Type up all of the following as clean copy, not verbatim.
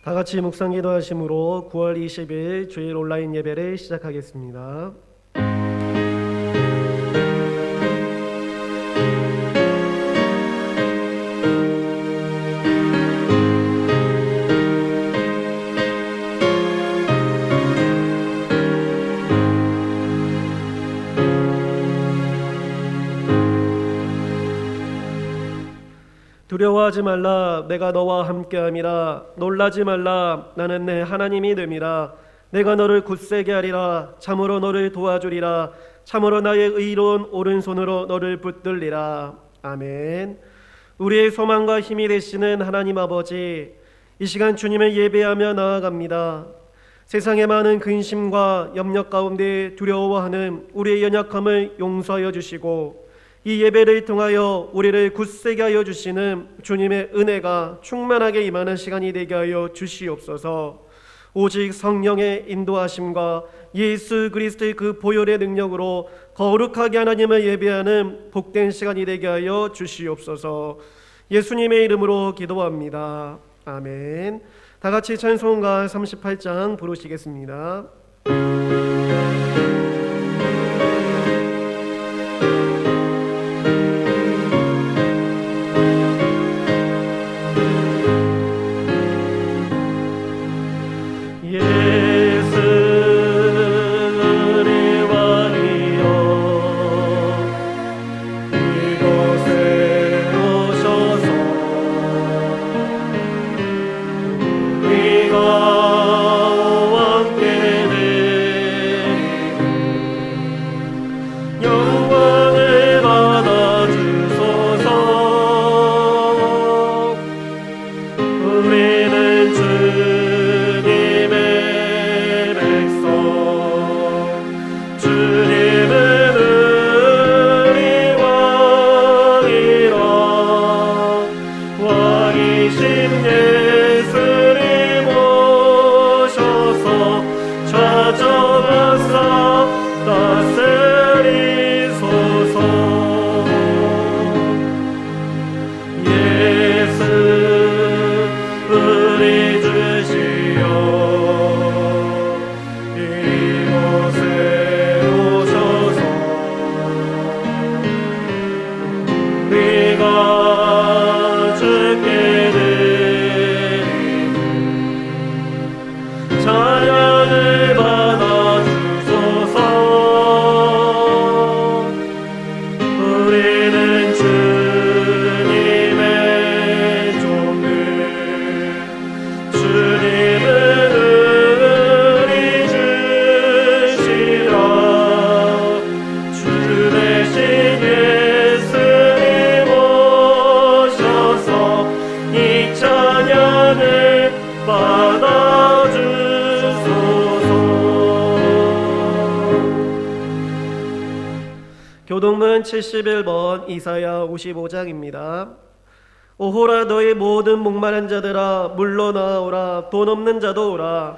다 같이 묵상 기도하심으로 9월 20일 주일 온라인 예배를 시작하겠습니다. 두려워하지 말라, 내가 너와 함께함이라. 놀라지 말라, 나는 내 하나님이 됨이라. 내가 너를 굳세게 하리라. 참으로 너를 도와주리라. 참으로 나의 의로운 오른손으로 너를 붙들리라. 아멘. 우리의 소망과 힘이 되시는 하나님 아버지, 이 시간 주님을 예배하며 나아갑니다. 세상의 많은 근심과 염려 가운데 두려워하는 우리의 연약함을 용서하여 주시고, 이 예배를 통하여 우리를 굳세게 하여 주시는 주님의 은혜가 충만하게 임하는 시간이 되게 하여 주시옵소서. 오직 성령의 인도하심과 예수 그리스도의 그 보혈의 능력으로 거룩하게 하나님을 예배하는 복된 시간이 되게 하여 주시옵소서. 예수님의 이름으로 기도합니다. 아멘. 다 같이 찬송가 38장 부르시겠습니다. 교동문 71번 이사야 55장입니다. 오호라, 너희 모든 목마른 자들아 물러나오라. 돈 없는 자도 오라.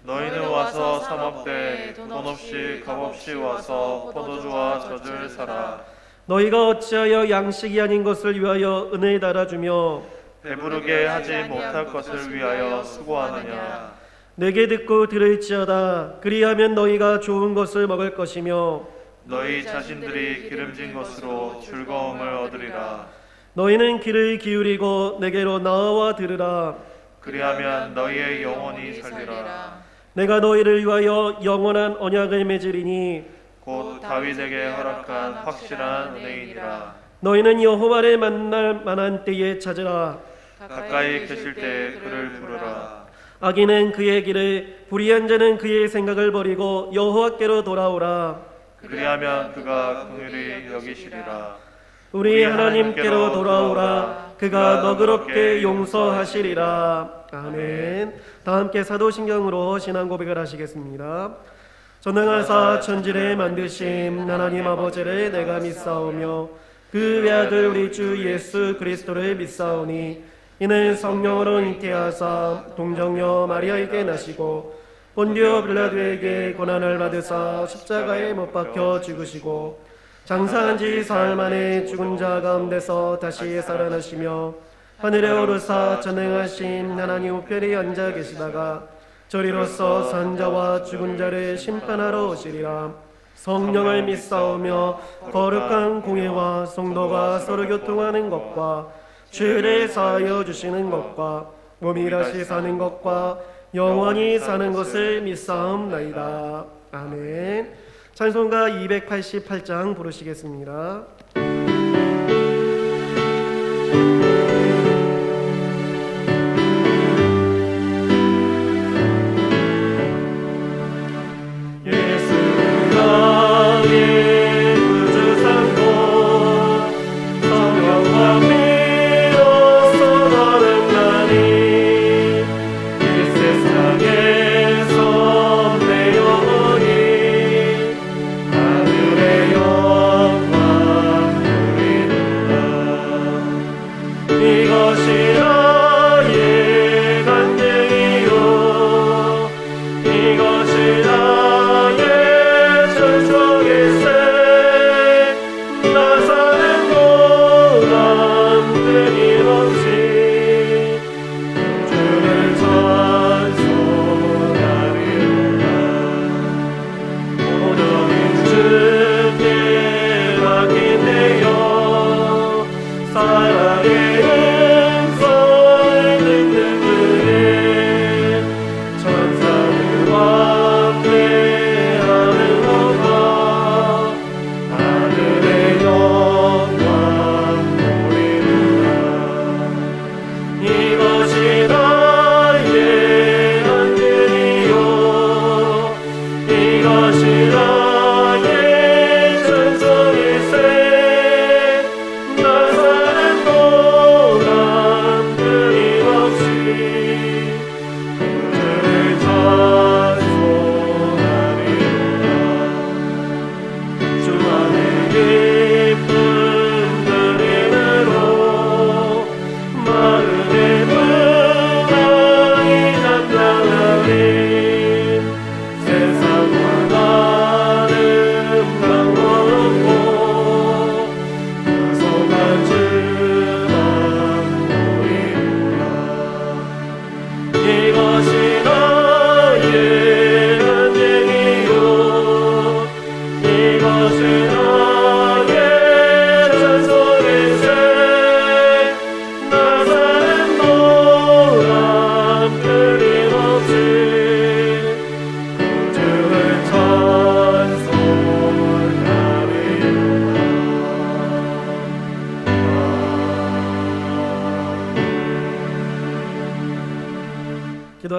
너희는 와서 사먹되 돈 없이 값없이 와서 포도주와 젖을 사라. 너희가 어찌하여 양식이 아닌 것을 위하여 은을 달아주며 배부르게 하지 못할 것을 위하여 수고하느냐. 내게 듣고 들을지어다. 그리하면 너희가 좋은 것을 먹을 것이며 너희 자신들이 기름진 것으로 즐거움을 얻으리라. 너희는 귀를 기울이고 내게로 나와 들으라. 그리하면 너희의 영혼이 살리라. 내가 너희를 위하여 영원한 언약을 맺으리니 곧 다윗에게 허락한 확실한 은혜이니라. 너희는 여호와를 만날 만한 때에 찾으라. 가까이 계실 때 그를 부르라. 악인은 그의 길을, 불의한 자는 그의 생각을 버리고 여호와께로 돌아오라. 그리하면 그가 긍휼히 여기시리라. 우리 하나님께로 돌아오라. 그가 너그럽게 용서하시리라. 아멘. 다 함께 사도신경으로 신앙 고백을 하시겠습니다. 전능하사 천지를 만드신 하나님 아버지를 내가 믿사오며 그 외아들 우리 주 예수 그리스도를 믿사오니 이는 성령으로 잉태하사 동정녀 마리아에게 나시고 본디오 빌라도에게 고난을 받으사 십자가에 못 박혀 죽으시고 장사한 지 사흘 만에 죽은 자 가운데서 다시 살아나시며 하늘에 오르사 전능하신 하나님 우편에 앉아 계시다가 저리로서 산자와 죽은 자를 심판하러 오시리라. 성령을 믿사오며 거룩한 공회와 성도가 서로 교통하는 것과 죄를 사하여 주시는 것과 몸이 다시 사는 것과 영원히 사는 것을 믿사옵나이다. 아멘. 찬송가 288장 부르시겠습니다.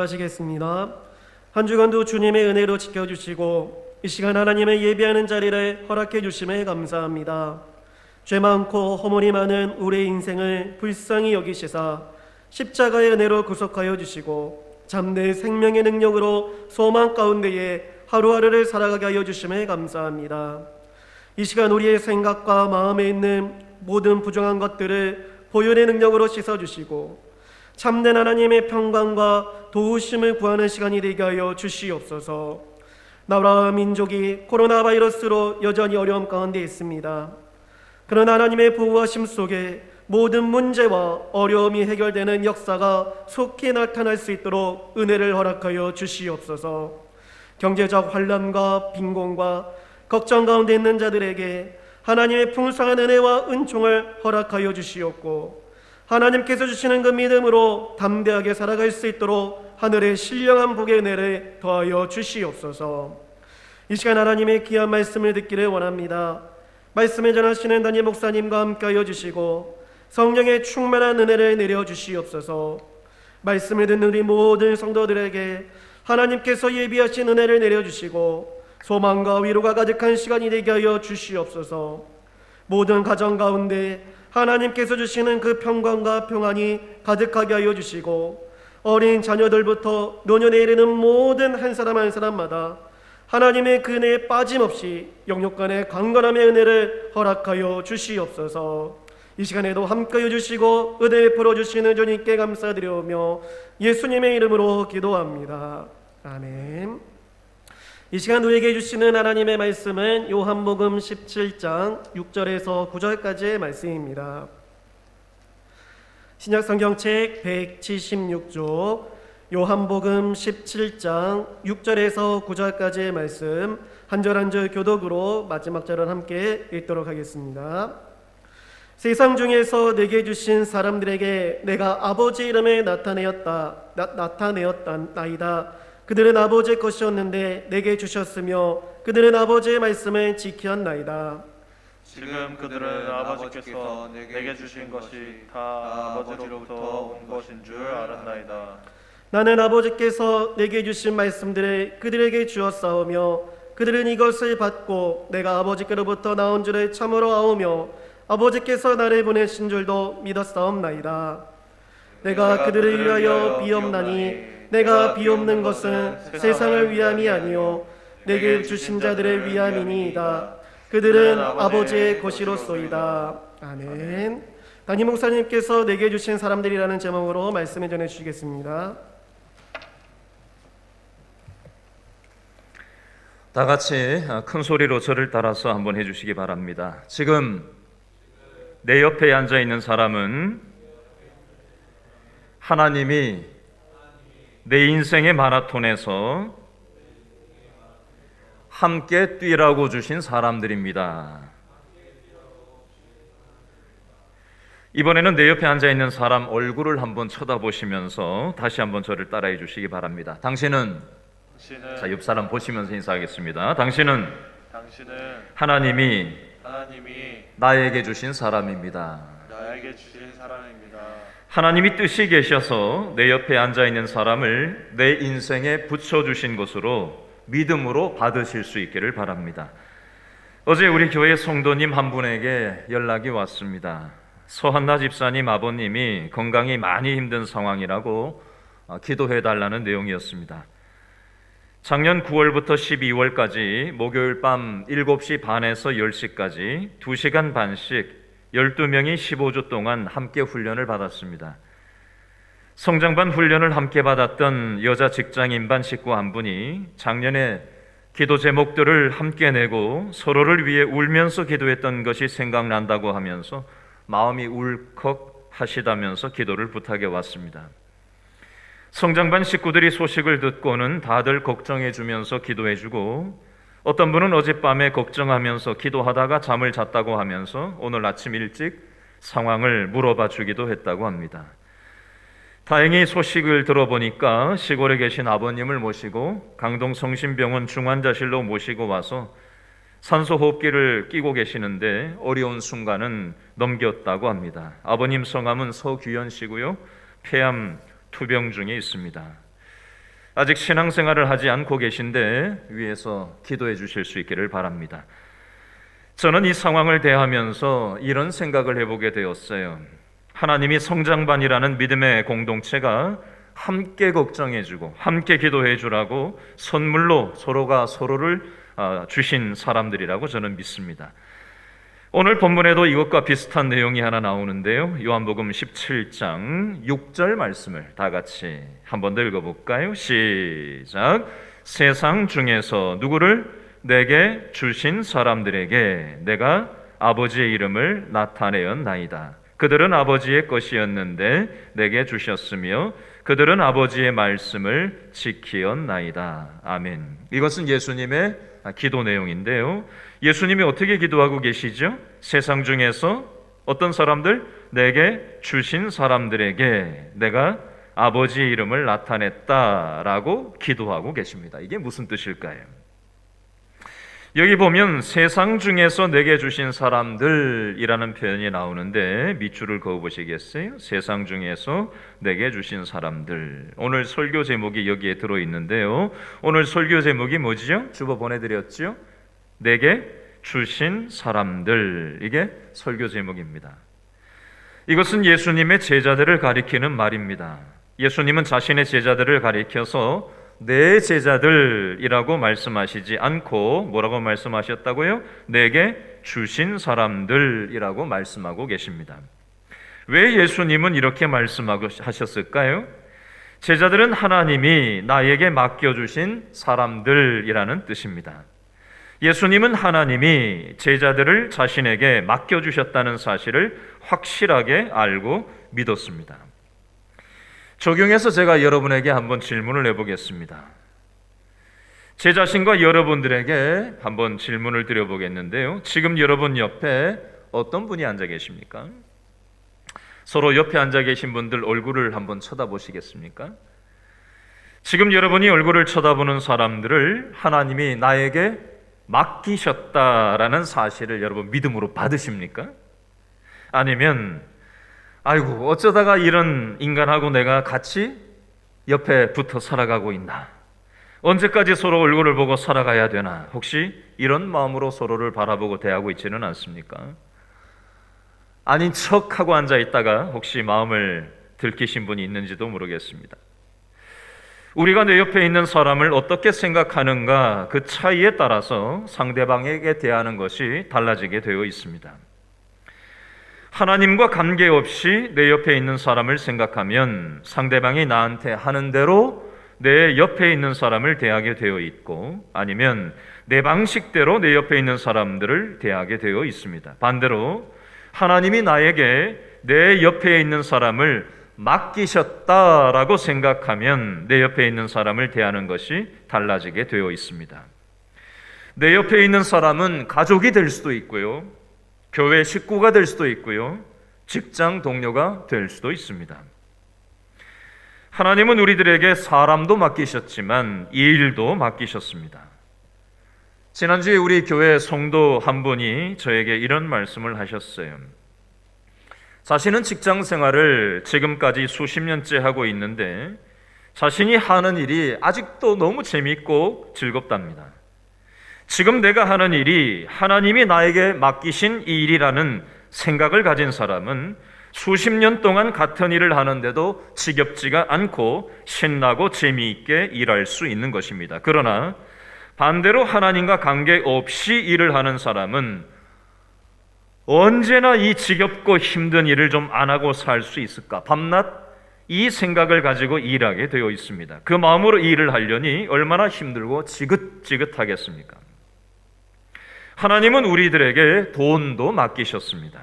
기도하시겠습니다. 한 주간도 주님의 은혜로 지켜주시고 이 시간 하나님의 예배하는 자리를 허락해 주심에 감사합니다. 죄 많고 허물이 많은 우리의 인생을 불쌍히 여기시사 십자가의 은혜로 구속하여 주시고 잠대 생명의 능력으로 소망 가운데에 하루하루를 살아가게 하여 주심에 감사합니다. 이 시간 우리의 생각과 마음에 있는 모든 부정한 것들을 보혈의 능력으로 씻어주시고 참된 하나님의 평강과 도우심을 구하는 시간이 되게 하여 주시옵소서. 나라와 민족이 코로나 바이러스로 여전히 어려움 가운데 있습니다. 그러나 하나님의 보호하심 속에 모든 문제와 어려움이 해결되는 역사가 속히 나타날 수 있도록 은혜를 허락하여 주시옵소서. 경제적 환난과 빈곤과 걱정 가운데 있는 자들에게 하나님의 풍성한 은혜와 은총을 허락하여 주시옵고 하나님께서 주시는 그 믿음으로 담대하게 살아갈 수 있도록 하늘의 신령한 복의 은혜를 더하여 주시옵소서. 이 시간 하나님의 귀한 말씀을 듣기를 원합니다. 말씀을 전하시는 담임 목사님과 함께하여 주시고 성령의 충만한 은혜를 내려주시옵소서. 말씀을 듣는 우리 모든 성도들에게 하나님께서 예비하신 은혜를 내려주시고 소망과 위로가 가득한 시간이 되게 하여 주시옵소서. 모든 가정 가운데 하나님께서 주시는 그 평강과 평안이 가득하게 하여 주시고 어린 자녀들부터 노년에 이르는 모든 한 사람 한 사람마다 하나님의 그 은혜에 빠짐없이 영육간의 강건함의 은혜를 허락하여 주시옵소서. 이 시간에도 함께해 주시고 은혜 풀어주시는 주님께 감사드리오며 예수님의 이름으로 기도합니다. 아멘. 이 시간 우리에게 주시는 하나님의 말씀은 요한복음 17장 6절에서 9절까지의 말씀입니다. 신약성경책 176조 요한복음 17장 6절에서 9절까지의 말씀 한 절 한 절 교독으로 마지막 절을 함께 읽도록 하겠습니다. 세상 중에서 내게 주신 사람들에게 내가 아버지 이름에 나타내었나이다. 그들은 아버지의 것이었는데 내게 주셨으며 그들은 아버지의 말씀을 지켰나이다. 지금 그들은 아버지께서 내게 주신 것이 다 아버지로부터 온 것인 줄 알았나이다. 나는 아버지께서 내게 주신 말씀들을 그들에게 주었사오며 그들은 이것을 받고 내가 아버지께로부터 나온 줄을 참으로 아오며 아버지께서 나를 보내신 줄도 믿었사옵나이다. 내가 그들을 위하여 비옵나니 내가 비옵는 것은 세상을 위함이 아니요 내게 주신 자들을 위함이니이다. 그들은 아버지의 것이로소이다. 아멘. 담임 목사님께서 내게 주신 사람들이라는 제목으로 말씀을 전해 주시겠습니다. 다 같이 큰 소리로 저를 따라서 한번 해주시기 바랍니다. 지금 내 옆에 앉아 있는 사람은 하나님이 내 인생의 마라톤에서 함께 뛰라고 주신 사람들입니다. 이번에는 내 옆에 앉아 있는 사람 얼굴을 한번 쳐다보시면서 다시 한번 저를 따라해 주시기 바랍니다. 당신은 자, 옆 사람 보시면서 인사하겠습니다. 당신은 하나님이 나에게 주신 사람입니다. 하나님이 뜻이 계셔서 내 옆에 앉아 있는 사람을 내 인생에 붙여주신 것으로 믿음으로 받으실 수 있기를 바랍니다. 어제 우리 교회 성도님 한 분에게 연락이 왔습니다. 서한나 집사님 아버님이 건강이 많이 힘든 상황이라고 기도해 달라는 내용이었습니다. 작년 9월부터 12월까지 목요일 밤 7시 반에서 10시까지 2시간 반씩 12명이 15주 동안 함께 훈련을 받았습니다. 성장반 훈련을 함께 받았던 여자 직장인반 식구 한 분이 작년에 기도 제목들을 함께 내고 서로를 위해 울면서 기도했던 것이 생각난다고 하면서 마음이 울컥 하시다면서 기도를 부탁해 왔습니다. 성장반 식구들이 소식을 듣고는 다들 걱정해 주면서 기도해 주고 어떤 분은 어젯밤에 걱정하면서 기도하다가 잠을 잤다고 하면서 오늘 아침 일찍 상황을 물어봐 주기도 했다고 합니다. 다행히 소식을 들어보니까 시골에 계신 아버님을 모시고 강동 성심병원 중환자실로 모시고 와서 산소호흡기를 끼고 계시는데 어려운 순간은 넘겼다고 합니다. 아버님 성함은 서규현 씨고요. 폐암 투병 중에 있습니다. 아직 신앙생활을 하지 않고 계신데 위에서 기도해 주실 수 있기를 바랍니다. 저는 이 상황을 대하면서 이런 생각을 해보게 되었어요. 하나님이 성장반이라는 믿음의 공동체가 함께 걱정해주고 함께 기도해주라고 선물로 서로가 서로를 주신 사람들이라고 저는 믿습니다. 오늘 본문에도 이것과 비슷한 내용이 하나 나오는데요. 요한복음 17장 6절 말씀을 다 같이 한 번 더 읽어볼까요? 시작. 세상 중에서 누구를 내게 주신 사람들에게 내가 아버지의 이름을 나타내었나이다. 그들은 아버지의 것이었는데 내게 주셨으며 그들은 아버지의 말씀을 지키었나이다. 아멘. 이것은 예수님의 기도 내용인데요. 예수님이 어떻게 기도하고 계시죠? 세상 중에서 어떤 사람들? 내게 주신 사람들에게 내가 아버지의 이름을 나타냈다라고 기도하고 계십니다. 이게 무슨 뜻일까요? 여기 보면 세상 중에서 내게 주신 사람들이라는 표현이 나오는데 밑줄을 그어보시겠어요? 세상 중에서 내게 주신 사람들. 오늘 설교 제목이 여기에 들어있는데요. 오늘 설교 제목이 뭐죠? 주보 보내드렸죠? 내게 주신 사람들. 이게 설교 제목입니다. 이것은 예수님의 제자들을 가리키는 말입니다. 예수님은 자신의 제자들을 가리켜서 내 제자들이라고 말씀하시지 않고 뭐라고 말씀하셨다고요? 내게 주신 사람들이라고 말씀하고 계십니다. 왜 예수님은 이렇게 말씀하셨을까요? 제자들은 하나님이 나에게 맡겨주신 사람들이라는 뜻입니다. 예수님은 하나님이 제자들을 자신에게 맡겨주셨다는 사실을 확실하게 알고 믿었습니다. 적용해서 제가 여러분에게 한번 질문을 해보겠습니다. 제 자신과 여러분들에게 한번 질문을 드려보겠는데요. 지금 여러분 옆에 어떤 분이 앉아 계십니까? 서로 옆에 앉아 계신 분들 얼굴을 한번 쳐다보시겠습니까? 지금 여러분이 얼굴을 쳐다보는 사람들을 하나님이 나에게 맡기셨다라는 사실을 여러분 믿음으로 받으십니까? 아니면 아이고 어쩌다가 이런 인간하고 내가 같이 옆에 붙어 살아가고 있나? 언제까지 서로 얼굴을 보고 살아가야 되나? 혹시 이런 마음으로 서로를 바라보고 대하고 있지는 않습니까? 아닌 척하고 앉아 있다가 혹시 마음을 들키신 분이 있는지도 모르겠습니다. 우리가 내 옆에 있는 사람을 어떻게 생각하는가 그 차이에 따라서 상대방에게 대하는 것이 달라지게 되어 있습니다. 하나님과 관계없이 내 옆에 있는 사람을 생각하면 상대방이 나한테 하는 대로 내 옆에 있는 사람을 대하게 되어 있고, 아니면 내 방식대로 내 옆에 있는 사람들을 대하게 되어 있습니다. 반대로 하나님이 나에게 내 옆에 있는 사람을 맡기셨다라고 생각하면 내 옆에 있는 사람을 대하는 것이 달라지게 되어 있습니다. 내 옆에 있는 사람은 가족이 될 수도 있고요, 교회 식구가 될 수도 있고요, 직장 동료가 될 수도 있습니다. 하나님은 우리들에게 사람도 맡기셨지만 일도 맡기셨습니다. 지난주에 우리 교회 성도 한 분이 저에게 이런 말씀을 하셨어요. 자신은 직장 생활을 지금까지 수십 년째 하고 있는데 자신이 하는 일이 아직도 너무 재미있고 즐겁답니다. 지금 내가 하는 일이 하나님이 나에게 맡기신 이 일이라는 생각을 가진 사람은 수십 년 동안 같은 일을 하는데도 지겹지가 않고 신나고 재미있게 일할 수 있는 것입니다. 그러나 반대로 하나님과 관계없이 일을 하는 사람은 언제나 이 지겹고 힘든 일을 좀 안 하고 살 수 있을까? 밤낮 이 생각을 가지고 일하게 되어 있습니다. 그 마음으로 일을 하려니 얼마나 힘들고 지긋지긋하겠습니까? 하나님은 우리들에게 돈도 맡기셨습니다.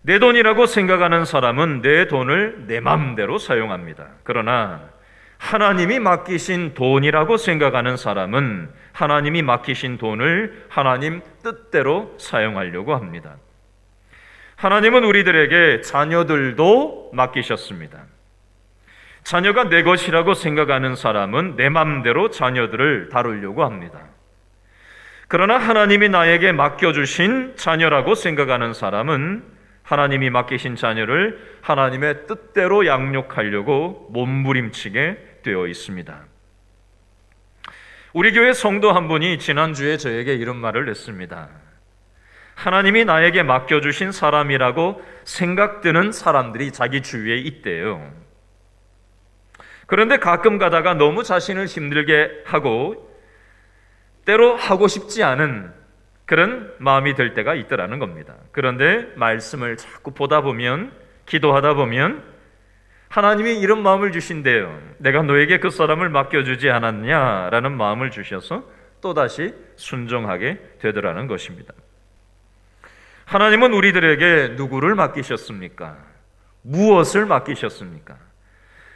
내 돈이라고 생각하는 사람은 내 돈을 내 마음대로 사용합니다. 그러나 하나님이 맡기신 돈이라고 생각하는 사람은 하나님이 맡기신 돈을 하나님 뜻대로 사용하려고 합니다. 하나님은 우리들에게 자녀들도 맡기셨습니다. 자녀가 내 것이라고 생각하는 사람은 내 마음대로 자녀들을 다루려고 합니다. 그러나 하나님이 나에게 맡겨주신 자녀라고 생각하는 사람은 하나님이 맡기신 자녀를 하나님의 뜻대로 양육하려고 몸부림치게 되어 있습니다. 우리 교회 성도 한 분이 지난주에 저에게 이런 말을 했습니다. 하나님이 나에게 맡겨주신 사람이라고 생각드는 사람들이 자기 주위에 있대요. 그런데 가끔 가다가 너무 자신을 힘들게 하고 때로 하고 싶지 않은 그런 마음이 들 때가 있더라는 겁니다. 그런데 말씀을 자꾸 보다 보면, 기도하다 보면 하나님이 이런 마음을 주신대요. 내가 너에게 그 사람을 맡겨주지 않았냐라는 마음을 주셔서 또다시 순종하게 되더라는 것입니다. 하나님은 우리들에게 누구를 맡기셨습니까? 무엇을 맡기셨습니까?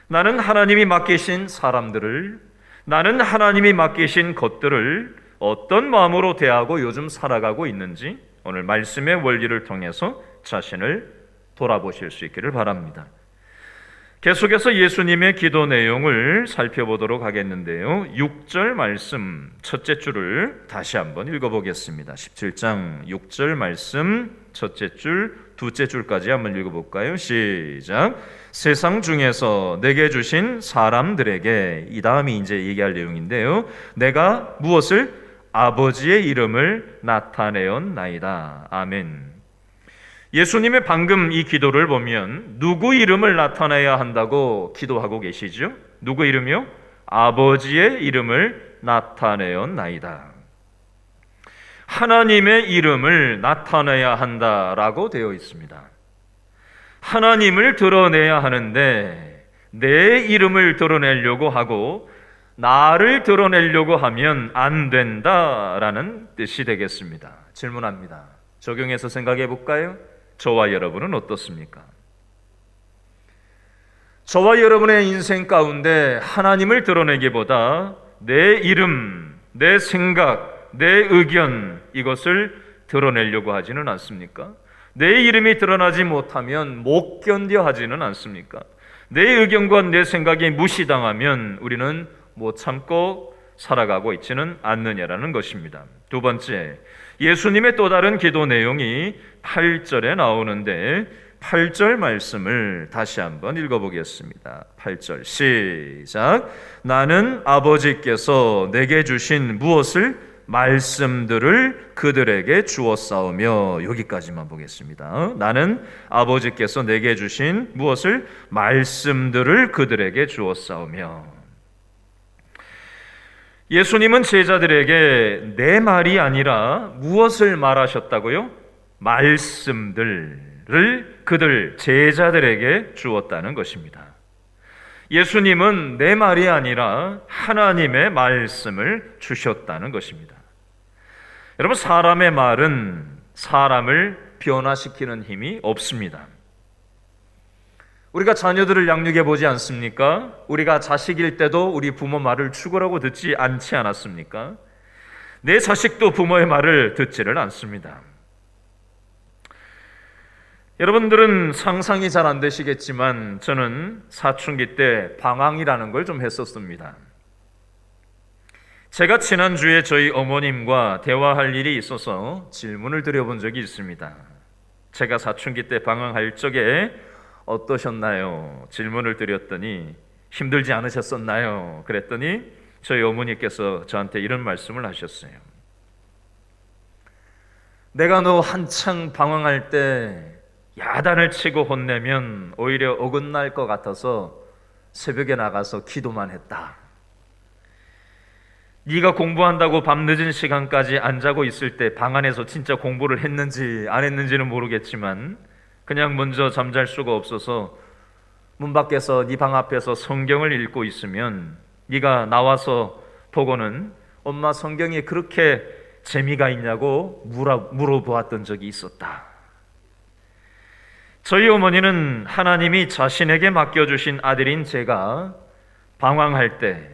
나는 하나님이 맡기신 사람들을, 나는 하나님이 맡기신 것들을 어떤 마음으로 대하고 요즘 살아가고 있는지 오늘 말씀의 원리를 통해서 자신을 돌아보실 수 있기를 바랍니다. 계속해서 예수님의 기도 내용을 살펴보도록 하겠는데요. 6절 말씀 첫째 줄을 다시 한번 읽어보겠습니다. 17장 6절 말씀 첫째 줄, 두째 줄까지 한번 읽어볼까요? 시작. 세상 중에서 내게 주신 사람들에게, 이 다음이 이제 얘기할 내용인데요. 내가 무엇을? 아버지의 이름을 나타내었나이다. 아멘. 예수님의 방금 이 기도를 보면 누구 이름을 나타내야 한다고 기도하고 계시죠? 누구 이름이요? 아버지의 이름을 나타내었나이다. 하나님의 이름을 나타내야 한다라고 되어 있습니다. 하나님을 드러내야 하는데 내 이름을 드러내려고 하고 나를 드러내려고 하면 안 된다라는 뜻이 되겠습니다. 질문합니다. 적용해서 생각해 볼까요? 저와 여러분은 어떻습니까? 저와 여러분의 인생 가운데 하나님을 드러내기보다 내 이름, 내 생각, 내 의견 이것을 드러내려고 하지는 않습니까? 내 이름이 드러나지 못하면 못 견뎌 하지는 않습니까? 내 의견과 내 생각이 무시당하면 우리는 못 참고 살아가고 있지는 않느냐라는 것입니다. 두 번째, 예수님의 또 다른 기도 내용이 8절에 나오는데 8절 말씀을 다시 한번 읽어보겠습니다. 8절 시작. 나는 아버지께서 내게 주신 무엇을 말씀들을 그들에게 주었사오며, 여기까지만 보겠습니다. 나는 아버지께서 내게 주신 무엇을 말씀들을 그들에게 주었사오며. 예수님은 제자들에게 내 말이 아니라 무엇을 말하셨다고요? 말씀들을 그들 제자들에게 주었다는 것입니다. 예수님은 내 말이 아니라 하나님의 말씀을 주셨다는 것입니다. 여러분, 사람의 말은 사람을 변화시키는 힘이 없습니다. 우리가 자녀들을 양육해 보지 않습니까? 우리가 자식일 때도 우리 부모 말을 죽으라고 듣지 않지 않았습니까? 내 자식도 부모의 말을 듣지를 않습니다. 여러분들은 상상이 잘 안 되시겠지만 저는 사춘기 때 방황이라는 걸 좀 했었습니다. 제가 지난주에 저희 어머님과 대화할 일이 있어서 질문을 드려본 적이 있습니다. 제가 사춘기 때 방황할 적에 어떠셨나요? 질문을 드렸더니 힘들지 않으셨었나요? 그랬더니 저희 어머니께서 저한테 이런 말씀을 하셨어요. 내가 너 한창 방황할 때 야단을 치고 혼내면 오히려 어긋날 것 같아서 새벽에 나가서 기도만 했다. 네가 공부한다고 밤늦은 시간까지 안 자고 있을 때 방 안에서 진짜 공부를 했는지 안 했는지는 모르겠지만 그냥 먼저 잠잘 수가 없어서 문 밖에서 네 방 앞에서 성경을 읽고 있으면 네가 나와서 보고는 엄마 성경이 그렇게 재미가 있냐고 물어보았던 적이 있었다. 저희 어머니는 하나님이 자신에게 맡겨주신 아들인 제가 방황할 때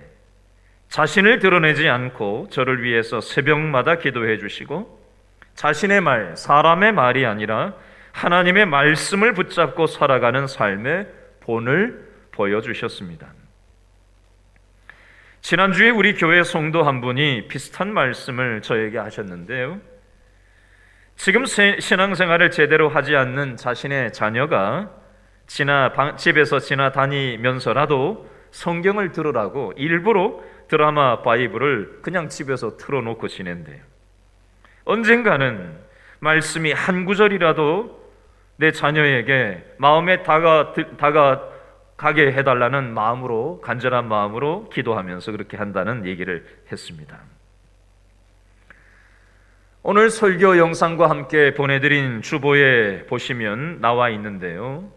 자신을 드러내지 않고 저를 위해서 새벽마다 기도해 주시고 자신의 말, 사람의 말이 아니라 하나님의 말씀을 붙잡고 살아가는 삶의 본을 보여주셨습니다. 지난주에 우리 교회 성도 한 분이 비슷한 말씀을 저에게 하셨는데요. 지금 신앙생활을 제대로 하지 않는 자신의 자녀가 집에서 지나다니면서라도 성경을 들으라고 일부러 드라마 바이블을 그냥 집에서 틀어놓고 지낸대요. 언젠가는 말씀이 한 구절이라도 내 자녀에게 마음에 다가가게 해달라는 마음으로, 간절한 마음으로 기도하면서 그렇게 한다는 얘기를 했습니다. 오늘 설교 영상과 함께 보내드린 주보에 보시면 나와 있는데요.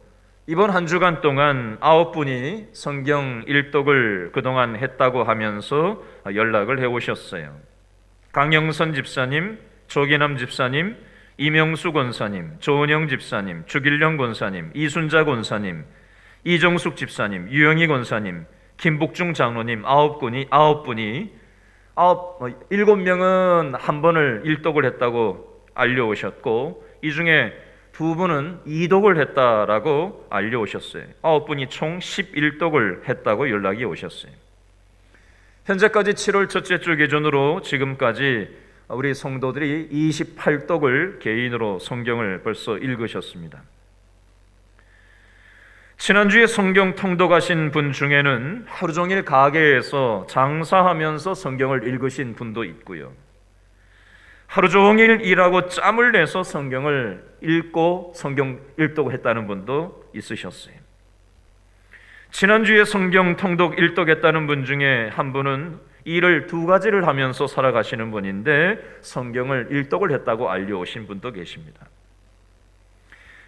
이번 한 주간 동안 9분이 성경 일독을 그동안 했다고 하면서 연락을 해오셨어요. 강영선 집사님, 조기남 집사님, 이명수 권사님, 조은영 집사님, 주길령 권사님, 이순자 권사님, 이정숙 집사님, 유영희 권사님, 김복중 장로님 9분이 7명은 한 번을 일독을 했다고 알려오셨고 이 중에 2분은 2독을 했다라고 알려오셨어요. 9분이 총 11독을 했다고 연락이 오셨어요. 현재까지 7월 첫째 주 기준으로 지금까지 우리 성도들이 28독을 개인으로 성경을 벌써 읽으셨습니다. 지난주에 성경 통독하신 분 중에는 하루 종일 가게에서 장사하면서 성경을 읽으신 분도 있고요. 하루 종일 일하고 짬을 내서 성경을 읽고 성경 일독했다는 분도 있으셨어요. 지난주에 성경 통독 일독했다는 분 중에 한 분은 일을 2가지를 하면서 살아가시는 분인데 성경을 일독을 했다고 알려오신 분도 계십니다.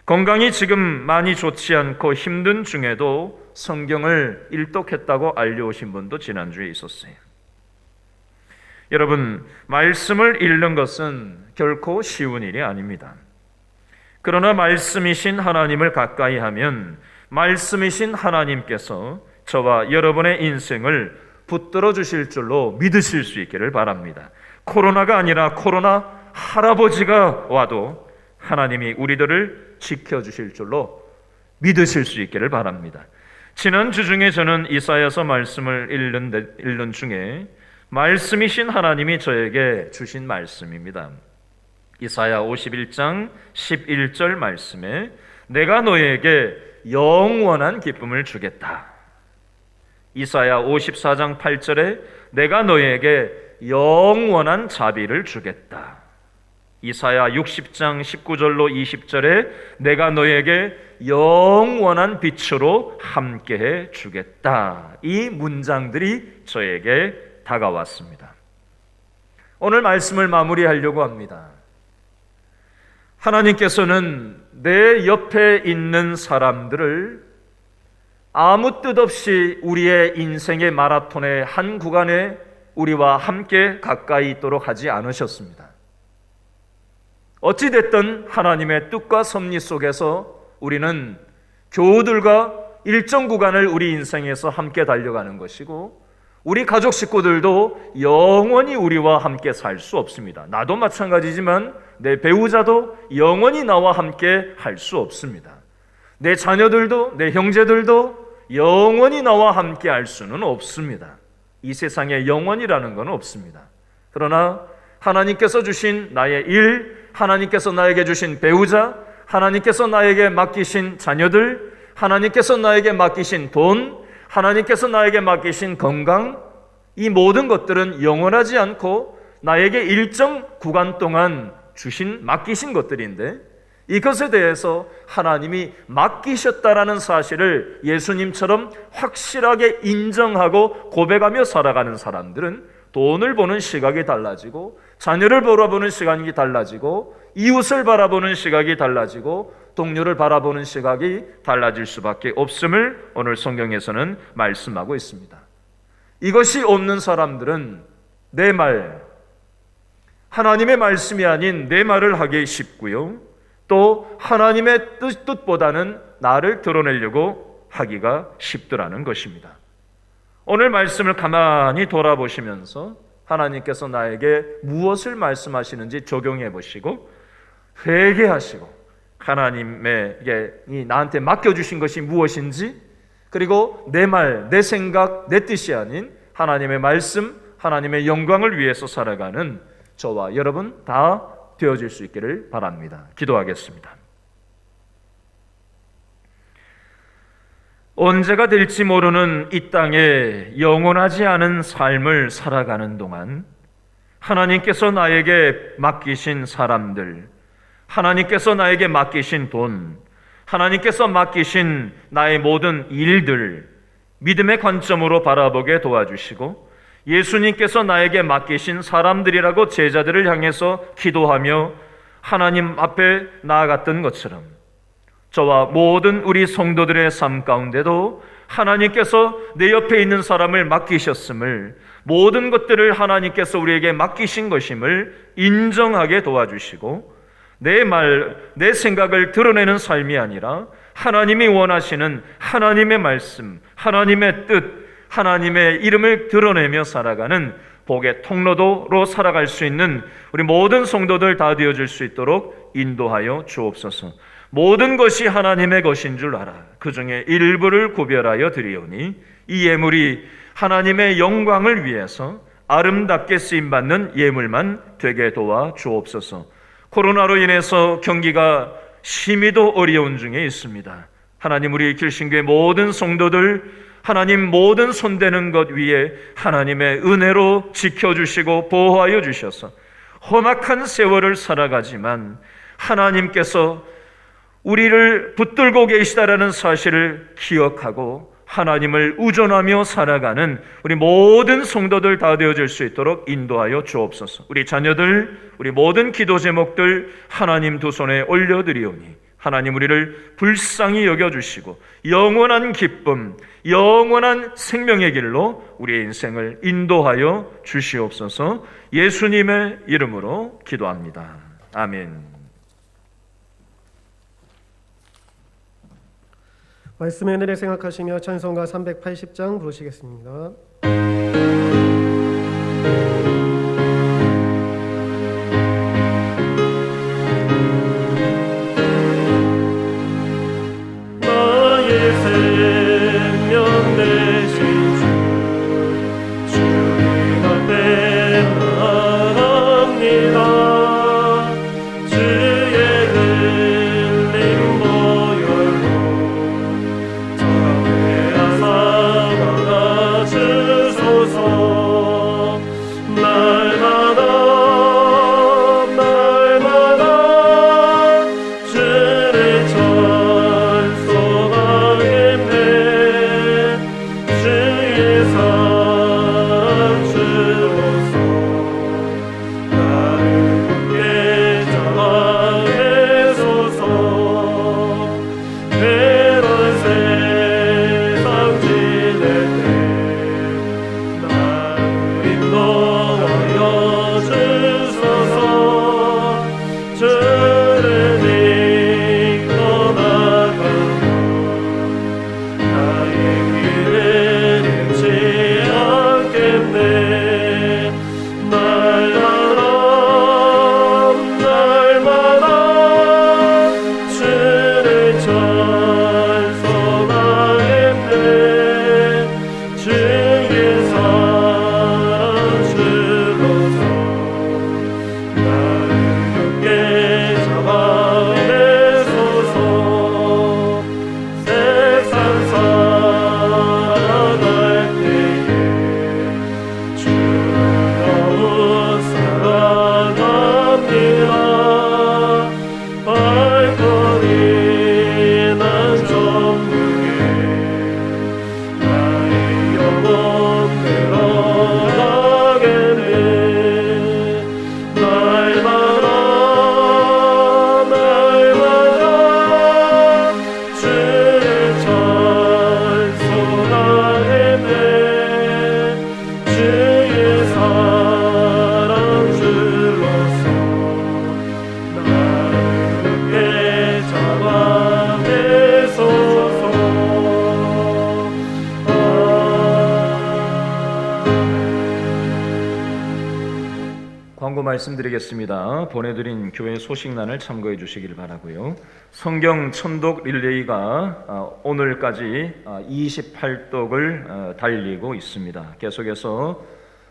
건강이 지금 많이 좋지 않고 힘든 중에도 성경을 일독했다고 알려오신 분도 지난주에 있었어요. 여러분, 말씀을 읽는 것은 결코 쉬운 일이 아닙니다. 그러나 말씀이신 하나님을 가까이 하면 말씀이신 하나님께서 저와 여러분의 인생을 붙들어 주실 줄로 믿으실 수 있기를 바랍니다. 코로나가 아니라 코로나 할아버지가 와도 하나님이 우리들을 지켜주실 줄로 믿으실 수 있기를 바랍니다. 지난주 중에 저는 이사야서 말씀을 읽는 중에 말씀이신 하나님이 저에게 주신 말씀입니다. 이사야 51장 11절 말씀에 내가 너에게 영원한 기쁨을 주겠다. 이사야 54장 8절에 내가 너에게 영원한 자비를 주겠다. 이사야 60장 19절로 20절에 내가 너에게 영원한 빛으로 함께해 주겠다. 이 문장들이 저에게 다가왔습니다. 오늘 말씀을 마무리하려고 합니다. 하나님께서는 내 옆에 있는 사람들을 아무 뜻 없이 우리의 인생의 마라톤의 한 구간에 우리와 함께 가까이 있도록 하지 않으셨습니다. 어찌됐든 하나님의 뜻과 섭리 속에서 우리는 교우들과 일정 구간을 우리 인생에서 함께 달려가는 것이고 우리 가족 식구들도 영원히 우리와 함께 살 수 없습니다. 나도 마찬가지지만 내 배우자도 영원히 나와 함께 할 수 없습니다. 내 자녀들도 내 형제들도 영원히 나와 함께 할 수는 없습니다. 이 세상에 영원이라는 건 없습니다. 그러나 하나님께서 주신 나의 일, 하나님께서 나에게 주신 배우자, 하나님께서 나에게 맡기신 자녀들, 하나님께서 나에게 맡기신 돈, 하나님께서 나에게 맡기신 건강, 이 모든 것들은 영원하지 않고 나에게 일정 구간 동안 맡기신 것들인데 이것에 대해서 하나님이 맡기셨다라는 사실을 예수님처럼 확실하게 인정하고 고백하며 살아가는 사람들은 돈을 보는 시각이 달라지고 자녀를 바라보는 시각이 달라지고 이웃을 바라보는 시각이 달라지고 동료를 바라보는 시각이 달라질 수밖에 없음을 오늘 성경에서는 말씀하고 있습니다. 이것이 없는 사람들은 내 말, 하나님의 말씀이 아닌 내 말을 하기 쉽고요. 또 하나님의 뜻보다는 나를 드러내려고 하기가 쉽더라는 것입니다. 오늘 말씀을 가만히 돌아보시면서 하나님께서 나에게 무엇을 말씀하시는지 적용해 보시고 회개하시고 하나님에게 나한테 맡겨주신 것이 무엇인지 그리고 내 말, 내 생각, 내 뜻이 아닌 하나님의 말씀, 하나님의 영광을 위해서 살아가는 저와 여러분 다 되어질 수 있기를 바랍니다. 기도하겠습니다. 언제가 될지 모르는 이 땅에 영원하지 않은 삶을 살아가는 동안 하나님께서 나에게 맡기신 사람들, 하나님께서 나에게 맡기신 돈, 하나님께서 맡기신 나의 모든 일들 믿음의 관점으로 바라보게 도와주시고 예수님께서 나에게 맡기신 사람들이라고 제자들을 향해서 기도하며 하나님 앞에 나아갔던 것처럼 저와 모든 우리 성도들의 삶 가운데도 하나님께서 내 옆에 있는 사람을 맡기셨음을 모든 것들을 하나님께서 우리에게 맡기신 것임을 인정하게 도와주시고 내 말, 내 생각을 드러내는 삶이 아니라 하나님이 원하시는 하나님의 말씀, 하나님의 뜻, 하나님의 이름을 드러내며 살아가는 복의 통로도로 살아갈 수 있는 우리 모든 성도들 다 되어질 수 있도록 인도하여 주옵소서. 모든 것이 하나님의 것인 줄 알아 그 중에 일부를 구별하여 드리오니 이 예물이 하나님의 영광을 위해서 아름답게 쓰임받는 예물만 되게 도와 주옵소서. 코로나로 인해서 경기가 심히도 어려운 중에 있습니다. 하나님, 우리 길신교의 모든 성도들 하나님 모든 손대는 것 위에 하나님의 은혜로 지켜주시고 보호하여 주셔서 험악한 세월을 살아가지만 하나님께서 우리를 붙들고 계시다라는 사실을 기억하고 하나님을 의존하며 살아가는 우리 모든 성도들 다 되어질 수 있도록 인도하여 주옵소서. 우리 자녀들, 우리 모든 기도 제목들 하나님 두 손에 올려드리오니 하나님 우리를 불쌍히 여겨주시고 영원한 기쁨, 영원한 생명의 길로 우리의 인생을 인도하여 주시옵소서. 예수님의 이름으로 기도합니다. 아멘. 말씀의 은혜를 생각하시며 찬송가 380장 부르시겠습니다. 나의 생명 되신 주 주님 앞에 나갑니다. 주의 흘린 보혈로 저를 하사 막아주소서. 날마다 주를 찬송하겠네. 주의 사랑 주로서 나를 굳게 잡아내소서. 외로운 세상 지낼 때 나를 인도하여 주소서. 주를 믿고 나가면 나의 길을 잃지 않겠네. 날마다 주를 찬송하겠네. 주의 사랑 주로서 나를 굳게 잡아내소서. 세상 살아갈 때에 주를 너무 사랑합니다. 발걸이 난 천국에 나의 영혼 들어가겠네. 날마다 주를 찬송하겠네. 주의 사랑 주로서 나를 굳게 잡아내소서. 광고 말씀드리겠습니다. 보내드린 교회 소식란을 참고해 주시길 바라고요. 성경 천독 릴레이가 오늘까지 28독을 달리고 있습니다. 계속해서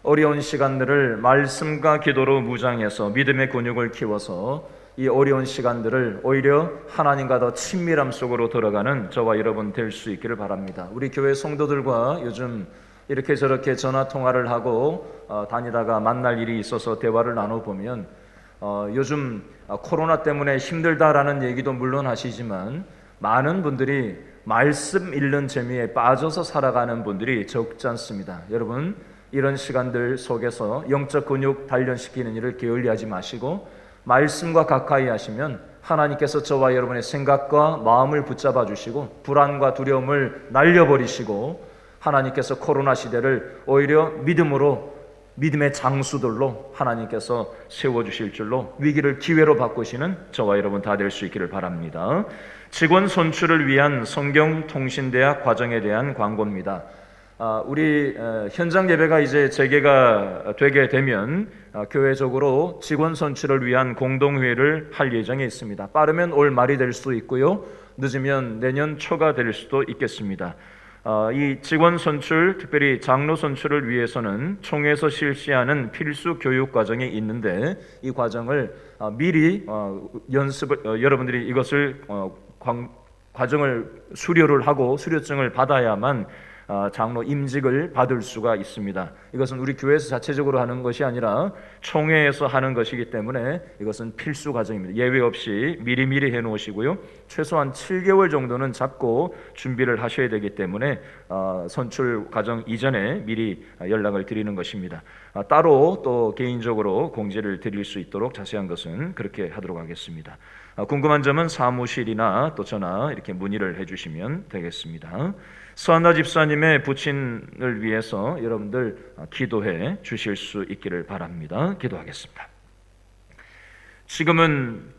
어려운 시간들을 말씀과 기도로 무장해서 믿음의 근육을 키워서 이 어려운 시간들을 오히려 하나님과 더 친밀함 속으로 들어가는 저와 여러분 될 수 있기를 바랍니다. 우리 교회 성도들과 요즘 이렇게 저렇게 전화 통화를 하고 다니다가 만날 일이 있어서 대화를 나눠보면 요즘 코로나 때문에 힘들다라는 얘기도 물론 하시지만 많은 분들이 말씀 읽는 재미에 빠져서 살아가는 분들이 적지 않습니다. 여러분, 이런 시간들 속에서 영적 근육 단련시키는 일을 게을리하지 마시고 말씀과 가까이 하시면 하나님께서 저와 여러분의 생각과 마음을 붙잡아 주시고 불안과 두려움을 날려버리시고 하나님께서 코로나 시대를 오히려 믿음의 장수들로 하나님께서 세워주실 줄로 위기를 기회로 바꾸시는 저와 여러분 다 될 수 있기를 바랍니다. 직원 선출을 위한 성경통신대학 과정에 대한 광고입니다. 우리 현장 예배가 이제 재개가 되게 되면 교회적으로 직원 선출을 위한 공동회의를 할 예정에 있습니다. 빠르면 올 말이 될 수도 있고요, 늦으면 내년 초가 될 수도 있겠습니다. 이 직원 선출, 특별히 장로 선출을 위해서는 총회에서 실시하는 필수 교육 과정이 있는데 이 과정을 미리 여러분들이 이것을 과정을 수료를 하고 수료증을 받아야만 장로 임직을 받을 수가 있습니다. 이것은 우리 교회에서 자체적으로 하는 것이 아니라 총회에서 하는 것이기 때문에 이것은 필수 과정입니다. 예외 없이 미리미리 해놓으시고요, 최소한 7개월 정도는 잡고 준비를 하셔야 되기 때문에 선출 과정 이전에 미리 연락을 드리는 것입니다. 따로 또 개인적으로 공지를 드릴 수 있도록 자세한 것은 그렇게 하도록 하겠습니다. 궁금한 점은 사무실이나 또 전화 이렇게 문의를 해주시면 되겠습니다. 서한나 집사님의 부친을 위해서 여러분들 기도해 주실 수 있기를 바랍니다. 기도하겠습니다. 지금은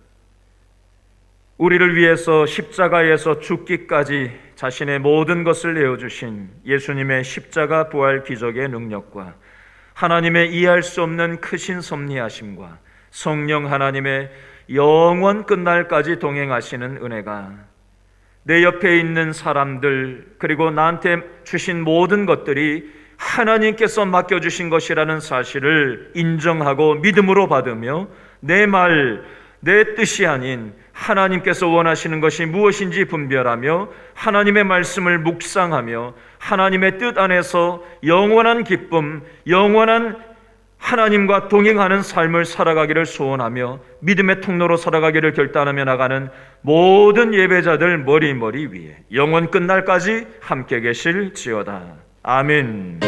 우리를 위해서 십자가에서 죽기까지 자신의 모든 것을 내어주신 예수님의 십자가 부활 기적의 능력과 하나님의 이해할 수 없는 크신 섭리하심과 성령 하나님의 영원 끝날까지 동행하시는 은혜가 내 옆에 있는 사람들 그리고 나한테 주신 모든 것들이 하나님께서 맡겨주신 것이라는 사실을 인정하고 믿음으로 받으며 내 뜻이 아닌 하나님께서 원하시는 것이 무엇인지 분별하며 하나님의 말씀을 묵상하며 하나님의 뜻 안에서 영원한 기쁨, 영원한 하나님과 동행하는 삶을 살아가기를 소원하며 믿음의 통로로 살아가기를 결단하며 나가는 모든 예배자들 머리 위에 영원 끝날까지 함께 계실지어다. 아멘.